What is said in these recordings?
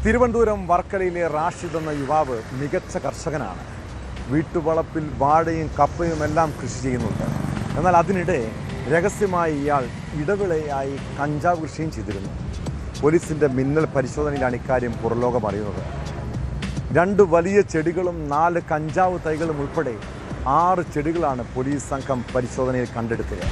തിരുവനന്തപുരം വർക്കലയിലെ റാഷിദ് എന്ന യുവാവ് മികച്ച കർഷകനാണ്. വീട്ടുവളപ്പിൽ വാഴയും കപ്പയും എല്ലാം കൃഷി ചെയ്യുന്നുണ്ട്. എന്നാൽ അതിനിടെ രഹസ്യമായി ഇയാൾ ഇടവിളയായി കഞ്ചാവ് കൃഷിയും ചെയ്തിരുന്നു. പോലീസിൻ്റെ മിന്നൽ പരിശോധനയിലാണ് ഇക്കാര്യം പുറലോകം അറിയുന്നത്. 2 വലിയ ചെടികളും 4 കഞ്ചാവ് തൈകളും ഉൾപ്പെടെ 6 ചെടികളാണ് പോലീസ് സംഘം പരിശോധനയിൽ കണ്ടെടുത്തത്.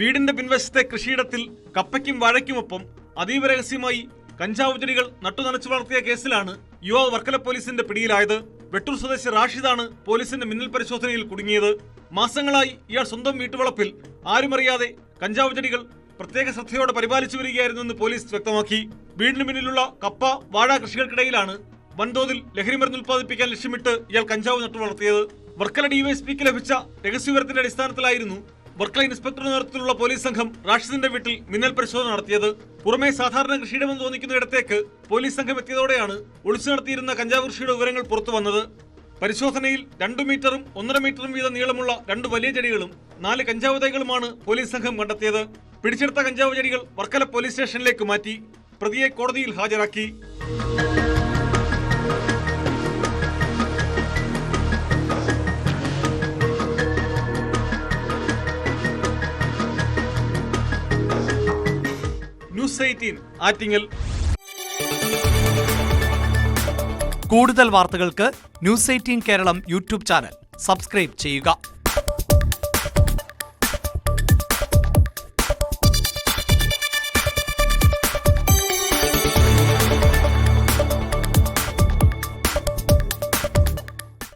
വീടിന്റെ പിൻവശത്തെ കൃഷിയിടത്തിൽ കപ്പയ്ക്കും വാഴയ്ക്കുമൊപ്പം അതീവ രഹസ്യമായി കഞ്ചാവ് ചെടികൾ നട്ടുനനച്ചു വളർത്തിയ കേസിലാണ് യുവാവ് വർക്കല പോലീസിന്റെ പിടിയിലായത്. വെട്ടൂർ സ്വദേശി റാഷിദാണ് പോലീസിന്റെ മിന്നൽ പരിശോധനയിൽ കുടുങ്ങിയത്. മാസങ്ങളായി ഇയാൾ സ്വന്തം വീട്ടുവളപ്പിൽ ആരുമറിയാതെ കഞ്ചാവ് ചെടികൾ പ്രത്യേക ശ്രദ്ധയോടെ പരിപാലിച്ചു വരികയായിരുന്നെന്ന് പോലീസ് വ്യക്തമാക്കി. വീടിന് പിന്നിലുള്ള കപ്പ വാഴ കൃഷികൾക്കിടയിലാണ് വൻതോതിൽ ലഹരിമരുന്ന് ഉൽപ്പാദിപ്പിക്കാൻ ലക്ഷ്യമിട്ട് ഇയാൾ കഞ്ചാവ് നട്ടു വളർത്തിയത്. വർക്കല ഡിവൈഎസ്പിക്ക് ലഭിച്ച രഹസ്യവിവരത്തിന്റെ അടിസ്ഥാനത്തിലായിരുന്നു വർക്കല ഇൻസ്പെക്ടറുടെ നേതൃത്വത്തിലുള്ള പോലീസ് സംഘം റാഷിദിന്റെ വീട്ടിൽ മിന്നൽ പരിശോധന നടത്തിയത്. പുറമെ സാധാരണ കൃഷിയിടമെന്ന് തോന്നിക്കുന്ന ഇടത്തേക്ക് പോലീസ് സംഘം എത്തിയതോടെയാണ് ഒളിച്ചു നടത്തിയിരുന്ന കഞ്ചാവ് കൃഷിയുടെ വിവരങ്ങൾ പുറത്തു വന്നത്. പരിശോധനയിൽ 2 മീറ്ററും 1.5 മീറ്ററും വീതം നീളമുള്ള 2 വലിയ ചെടികളും 4 കഞ്ചാവ് തൈകളുമാണ് പോലീസ് സംഘം കണ്ടെത്തിയത്. പിടിച്ചെടുത്ത കഞ്ചാവ് ചെടികൾ വർക്കല പോലീസ് സ്റ്റേഷനിലേക്ക് മാറ്റി പ്രതിയെ കോടതിയിൽ ഹാജരാക്കി. ന്യൂസ് 18 ആറ്റിങ്ങൽ. കൂടുതൽ വാർത്തകൾക്ക് news 18 Keralam YouTube channel subscribe ചെയ്യുക.